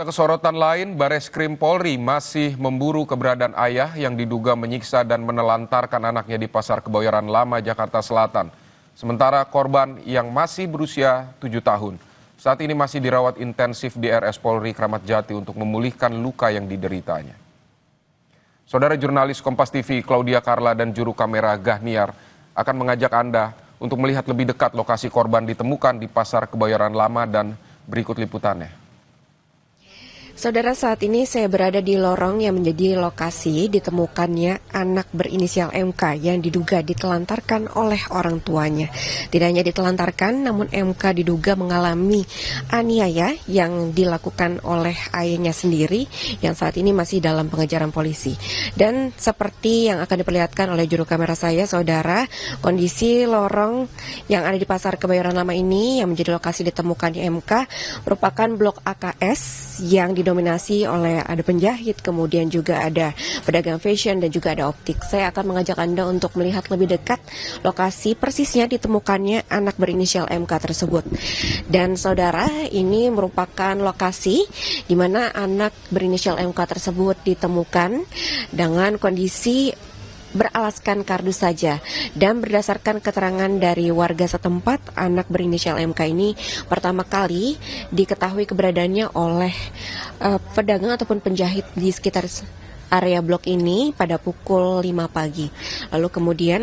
Kesorotan lain, Bareskrim Polri masih memburu keberadaan ayah yang diduga menyiksa dan menelantarkan anaknya di Pasar Kebayoran Lama, Jakarta Selatan. Sementara korban yang masih berusia 7 tahun, saat ini masih dirawat intensif di RS Polri Kramat Jati untuk memulihkan luka yang dideritanya. Saudara jurnalis Kompas TV Claudia Carla dan juru kamera Gahniar akan mengajak Anda untuk melihat lebih dekat lokasi korban ditemukan di Pasar Kebayoran Lama dan berikut liputannya. Saudara, saat ini saya berada di lorong yang menjadi lokasi ditemukannya anak berinisial MK yang diduga ditelantarkan oleh orang tuanya. Tidak hanya ditelantarkan, namun MK diduga mengalami aniaya yang dilakukan oleh ayahnya sendiri yang saat ini masih dalam pengejaran polisi. Dan seperti yang akan diperlihatkan oleh juru kamera saya, saudara, kondisi lorong yang ada di Pasar Kebayoran Lama ini yang menjadi lokasi ditemukannya MK merupakan blok AKS yang didominasi oleh ada penjahit, kemudian juga ada pedagang fashion dan juga ada optik. Saya akan mengajak Anda untuk melihat lebih dekat lokasi persisnya ditemukannya anak berinisial MK tersebut. Dan saudara, ini merupakan lokasi di mana anak berinisial MK tersebut ditemukan dengan kondisi beralaskan kardus saja. Dan berdasarkan keterangan dari warga setempat, anak berinisial MK ini pertama kali diketahui keberadaannya oleh pedagang ataupun penjahit di sekitar area blok ini pada pukul 5 pagi. Lalu kemudian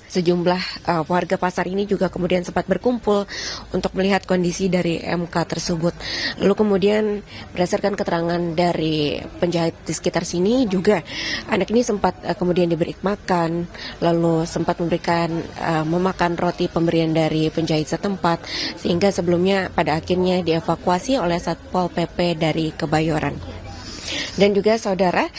sejumlah warga pasar ini juga kemudian sempat berkumpul untuk melihat kondisi dari MK tersebut. Lalu kemudian berdasarkan keterangan dari penjahit di sekitar sini juga anak ini sempat kemudian diberi makan, lalu sempat memakan roti pemberian dari penjahit setempat, sehingga sebelumnya pada akhirnya dievakuasi oleh Satpol PP dari Kebayoran. Dan juga saudara,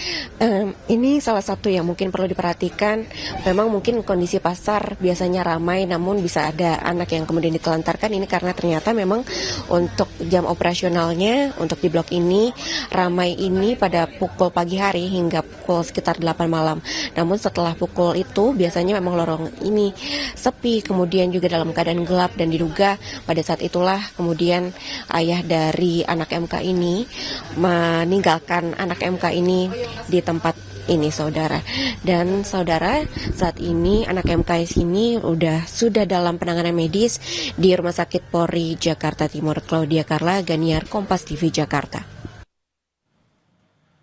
ini salah satu yang mungkin perlu diperhatikan. Memang mungkin kondisi pasar biasanya ramai, namun bisa ada anak yang kemudian ditelantarkan. Ini karena ternyata memang untuk jam operasionalnya untuk di blok ini ramai ini pada pukul pagi hari hingga pukul sekitar 8 malam. Namun setelah pukul itu biasanya memang lorong ini sepi, kemudian juga dalam keadaan gelap, dan diduga pada saat itulah kemudian ayah dari anak MK ini meninggalkan anak MK ini di tempat ini, saudara. Dan saudara, saat ini anak MK ini sudah dalam penanganan medis di Rumah Sakit Polri Jakarta Timur. Claudia Carla, Gahniar, Kompas TV Jakarta.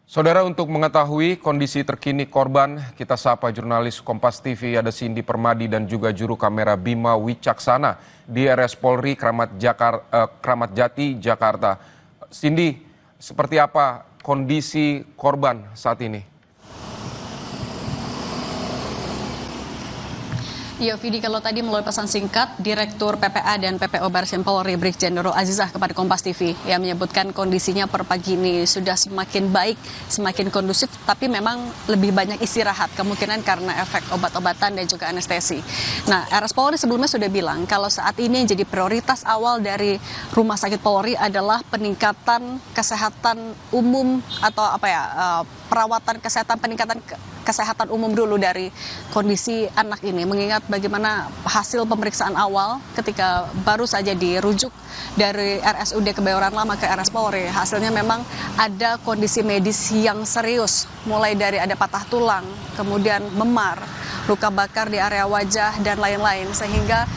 Saudara, untuk mengetahui kondisi terkini korban, kita sapa jurnalis Kompas TV ada Cindy Permadi dan juga juru kamera Bima Wicaksana di RS Polri Kramat Jati, Jakarta. Cindy, seperti apa kondisi korban saat ini? Ya, Vidi, kalau tadi melalui pesan singkat, Direktur PPA dan PPO Bareskrim Polri Brigjen Nurul Azizah kepada Kompas TV yang menyebutkan kondisinya per pagi ini sudah semakin baik, semakin kondusif, tapi memang lebih banyak istirahat, kemungkinan karena efek obat-obatan dan juga anestesi. Nah, RS Polri sebelumnya sudah bilang kalau saat ini yang jadi prioritas awal dari Rumah Sakit Polri adalah peningkatan kesehatan umum atau perawatan kesehatan, peningkatan kesehatan umum dulu dari kondisi anak ini, mengingat bagaimana hasil pemeriksaan awal ketika baru saja dirujuk dari RSUD Kebayoran Lama ke RS Polri, hasilnya memang ada kondisi medis yang serius, mulai dari ada patah tulang, kemudian memar, luka bakar di area wajah, dan lain-lain, sehingga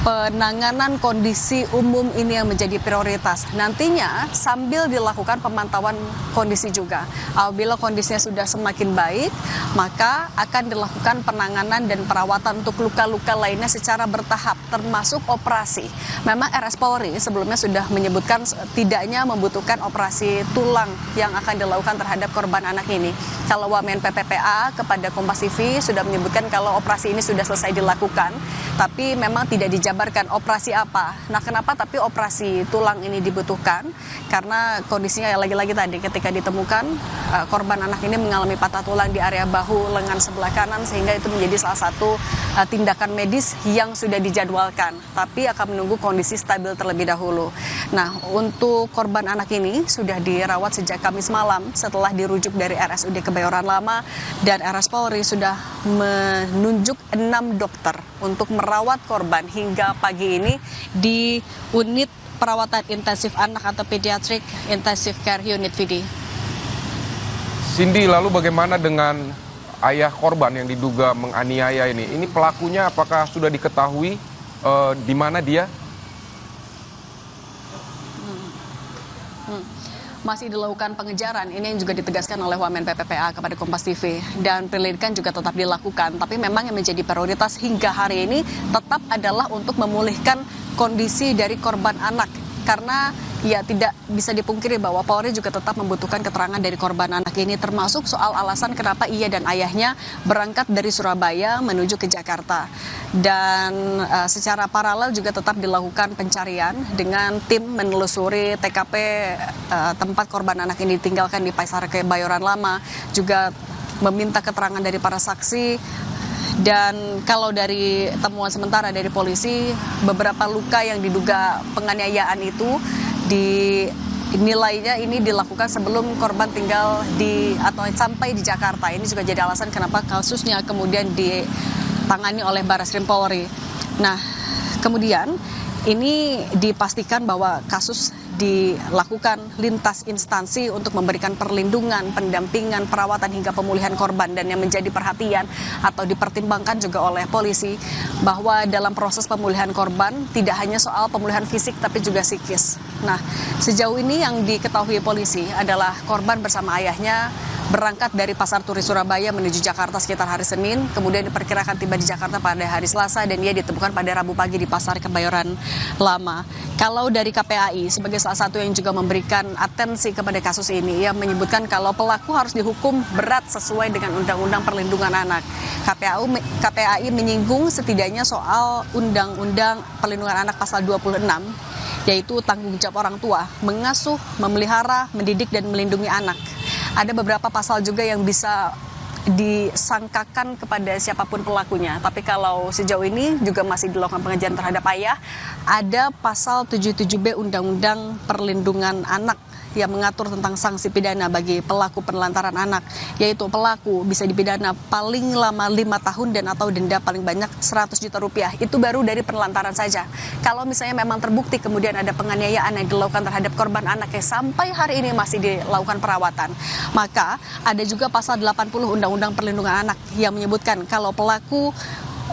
penanganan kondisi umum ini yang menjadi prioritas. Nantinya sambil dilakukan pemantauan kondisi juga. Apabila kondisinya sudah semakin baik, maka akan dilakukan penanganan dan perawatan untuk luka-luka lainnya secara bertahap, termasuk operasi. Memang RS Polri sebelumnya sudah menyebutkan tidaknya membutuhkan operasi tulang yang akan dilakukan terhadap korban anak ini. Kalau Wamen PPPA kepada Kompas TV sudah menyebutkan kalau operasi ini sudah selesai dilakukan, tapi memang tidak dijabarkan operasi apa. Nah, kenapa tapi operasi tulang ini dibutuhkan? Karena kondisinya lagi-lagi tadi ketika ditemukan korban anak ini mengalami patah tulang di area bahu lengan sebelah kanan, sehingga itu menjadi salah satu tindakan medis yang sudah dijadwalkan, tapi akan menunggu kondisi stabil terlebih dahulu. Nah, untuk korban anak ini sudah dirawat sejak Kamis malam setelah dirujuk dari RSUD Kebayoran Lama, dan RS Polri sudah menunjuk 6 dokter untuk merawat korban hingga pagi ini di unit perawatan intensif anak atau pediatric intensive care unit, Vidi. Cindy, lalu bagaimana dengan ayah korban yang diduga menganiaya ini? Ini pelakunya apakah sudah diketahui di mana dia? Masih dilakukan pengejaran, ini yang juga ditegaskan oleh Wamen PPPA kepada Kompas TV, dan penyelidikan juga tetap dilakukan, tapi memang yang menjadi prioritas hingga hari ini tetap adalah untuk memulihkan kondisi dari korban anak, karena ya tidak bisa dipungkiri bahwa Polri juga tetap membutuhkan keterangan dari korban anak ini, termasuk soal alasan kenapa ia dan ayahnya berangkat dari Surabaya menuju ke Jakarta. Dan secara paralel juga tetap dilakukan pencarian dengan tim menelusuri TKP tempat korban anak ini ditinggalkan di Pasar Kebayoran Lama, juga meminta keterangan dari para saksi. Dan kalau dari temuan sementara dari polisi, beberapa luka yang diduga penganiayaan itu dinilainya ini dilakukan sebelum korban tinggal atau sampai di Jakarta. Ini juga jadi alasan kenapa kasusnya kemudian ditangani oleh Barreskrim Polri. Nah, kemudian ini dipastikan bahwa kasus dilakukan lintas instansi untuk memberikan perlindungan, pendampingan, perawatan hingga pemulihan korban, dan yang menjadi perhatian atau dipertimbangkan juga oleh polisi bahwa dalam proses pemulihan korban tidak hanya soal pemulihan fisik tapi juga psikis. Nah, sejauh ini yang diketahui polisi adalah korban bersama ayahnya berangkat dari Pasar Turi Surabaya menuju Jakarta sekitar hari Senin, kemudian diperkirakan tiba di Jakarta pada hari Selasa, dan ia ditemukan pada Rabu pagi di Pasar Kebayoran Lama. Kalau dari KPAI sebagai salah satu yang juga memberikan atensi kepada kasus ini, ia menyebutkan kalau pelaku harus dihukum berat sesuai dengan Undang-Undang Perlindungan Anak. KPAI menyinggung setidaknya soal Undang-Undang Perlindungan Anak pasal 26, yaitu tanggung jawab orang tua mengasuh, memelihara, mendidik, dan melindungi anak. Ada beberapa pasal juga yang bisa disangkakan kepada siapapun pelakunya. Tapi kalau sejauh ini juga masih dilakukan pengejaran terhadap ayah, ada pasal 77B Undang-Undang Perlindungan Anak yang mengatur tentang sanksi pidana bagi pelaku penelantaran anak, yaitu pelaku bisa dipidana paling lama 5 tahun dan atau denda paling banyak 100 juta rupiah. Itu baru dari penelantaran saja. Kalau misalnya memang terbukti kemudian ada penganiayaan yang dilakukan terhadap korban anak yang sampai hari ini masih dilakukan perawatan, maka ada juga pasal 80 Undang-Undang Perlindungan Anak yang menyebutkan kalau pelaku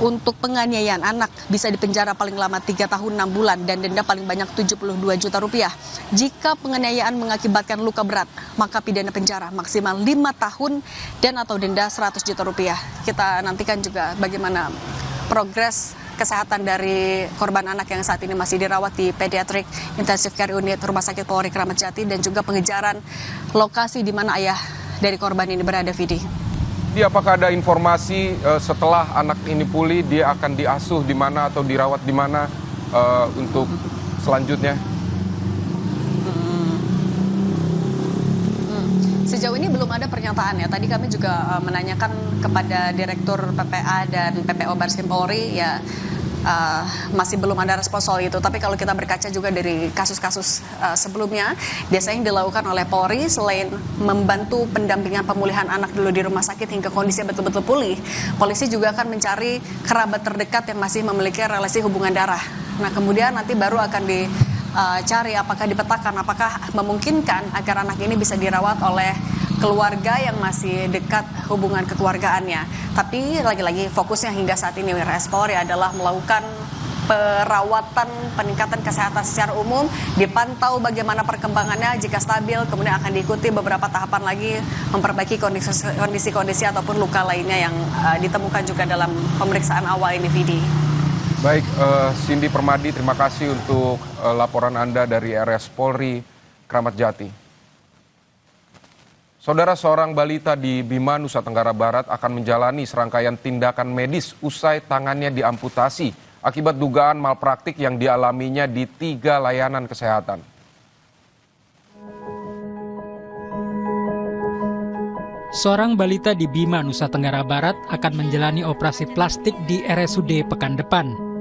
untuk penganiayaan anak bisa dipenjara paling lama 3 tahun 6 bulan dan denda paling banyak 72 juta rupiah. Jika penganiayaan mengakibatkan luka berat, maka pidana penjara maksimal 5 tahun dan atau denda 100 juta rupiah. Kita nantikan juga bagaimana progres kesehatan dari korban anak yang saat ini masih dirawat di Pediatric Intensive Care Unit Rumah Sakit Polri Kramat Jati, dan juga pengejaran lokasi di mana ayah dari korban ini berada, Vidi. Jadi apakah ada informasi setelah anak ini pulih dia akan diasuh di mana atau dirawat di mana untuk selanjutnya? Sejauh ini belum ada pernyataan ya. Tadi kami juga menanyakan kepada Direktur PPA dan PPO Barreskrim Polri, ya masih belum ada respon soal itu. Tapi kalau kita berkaca juga dari kasus-kasus sebelumnya, biasanya yang dilakukan oleh Polri selain membantu pendampingan pemulihan anak dulu di rumah sakit hingga kondisinya betul-betul pulih, polisi juga akan mencari kerabat terdekat yang masih memiliki relasi hubungan darah. Nah, kemudian nanti baru akan dicari apakah dipetakan, apakah memungkinkan agar anak ini bisa dirawat oleh keluarga yang masih dekat hubungan kekeluargaannya. Tapi lagi-lagi fokusnya hingga saat ini RS Polri adalah melakukan perawatan, peningkatan kesehatan secara umum, dipantau bagaimana perkembangannya, jika stabil kemudian akan diikuti beberapa tahapan lagi memperbaiki kondisi-kondisi ataupun luka lainnya yang ditemukan juga dalam pemeriksaan awal ini, Vidi. Baik, Cindy Permadi, terima kasih untuk laporan Anda dari RS Polri Kramat Jati. Saudara, seorang balita di Bima, Nusa Tenggara Barat akan menjalani serangkaian tindakan medis usai tangannya diamputasi akibat dugaan malpraktik yang dialaminya di 3 layanan kesehatan. Seorang balita di Bima, Nusa Tenggara Barat akan menjalani operasi plastik di RSUD pekan depan.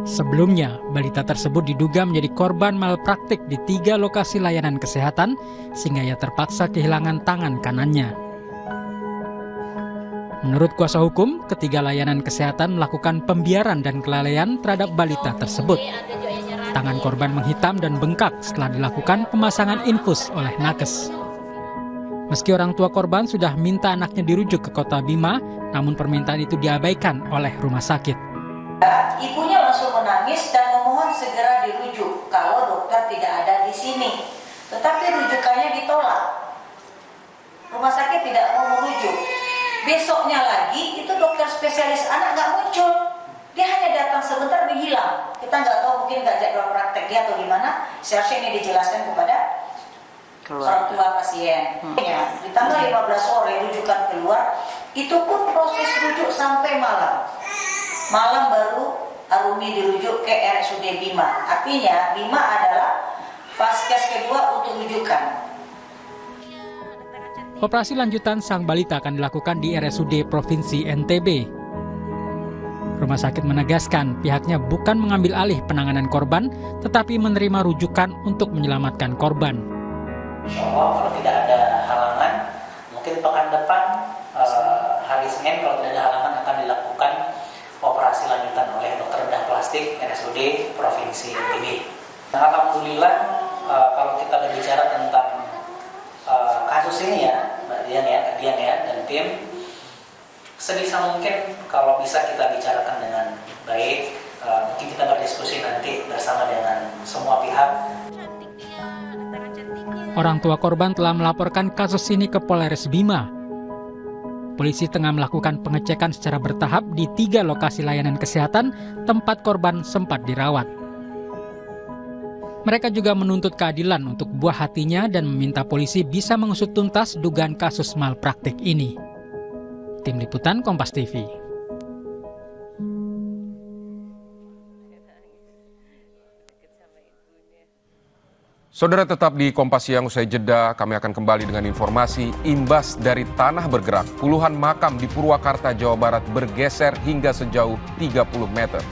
Sebelumnya, balita tersebut diduga menjadi korban malpraktik di 3 lokasi layanan kesehatan sehingga ia terpaksa kehilangan tangan kanannya. Menurut kuasa hukum, ketiga layanan kesehatan melakukan pembiaran dan kelalaian terhadap balita tersebut. Tangan korban menghitam dan bengkak setelah dilakukan pemasangan infus oleh nakes. Meski orang tua korban sudah minta anaknya dirujuk ke Kota Bima, namun permintaan itu diabaikan oleh rumah sakit. Ibunya langsung menangis dan memohon segera dirujuk kalau dokter tidak ada di sini. Tetapi rujukannya ditolak. Rumah sakit tidak mau merujuk. Besoknya lagi itu dokter spesialis anak nggak muncul. Dia hanya datang sebentar menghilang. Kita nggak tahu, mungkin nggak jadwal praktek dia atau gimana. Seharusnya ini dijelaskan kepada orang tua pasien. Di tanggal 15 sore rujukan keluar, itu pun proses rujuk sampai malam. Malam baru Arumi dirujuk ke RSUD Bima. Artinya Bima adalah vaskes kedua untuk rujukan. Operasi lanjutan sang balita akan dilakukan di RSUD Provinsi NTB. Rumah sakit menegaskan pihaknya bukan mengambil alih penanganan korban, tetapi menerima rujukan untuk menyelamatkan korban. Insya Allah kalau tidak ada halangan, mungkin pekan depan hari Senin kalau tidak ada halangan akan dilakukan operasi lanjutan oleh dokter bedah plastik RSUD Provinsi NTB. Alhamdulillah kalau kita berbicara tentang kasus ini ya, Mbak Dian ya, Kak Dian ya, dan tim, sebisa mungkin kalau bisa kita bicarakan dengan baik, mungkin kita berdiskusi nanti bersama dengan semua pihak. Orang tua korban telah melaporkan kasus ini ke Polres Bima. Polisi tengah melakukan pengecekan secara bertahap di 3 lokasi layanan kesehatan tempat korban sempat dirawat. Mereka juga menuntut keadilan untuk buah hatinya dan meminta polisi bisa mengusut tuntas dugaan kasus malpraktik ini. Tim Liputan Kompas TV. Saudara, tetap di Kompas Siang. Usai jeda, kami akan kembali dengan informasi imbas dari tanah bergerak. Puluhan makam di Purwakarta, Jawa Barat bergeser hingga sejauh 30 meter.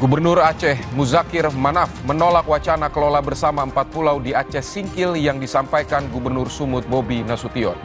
Gubernur Aceh Muzakir Manaf menolak wacana kelola bersama 4 pulau di Aceh Singkil yang disampaikan Gubernur Sumut Bobi Nasution.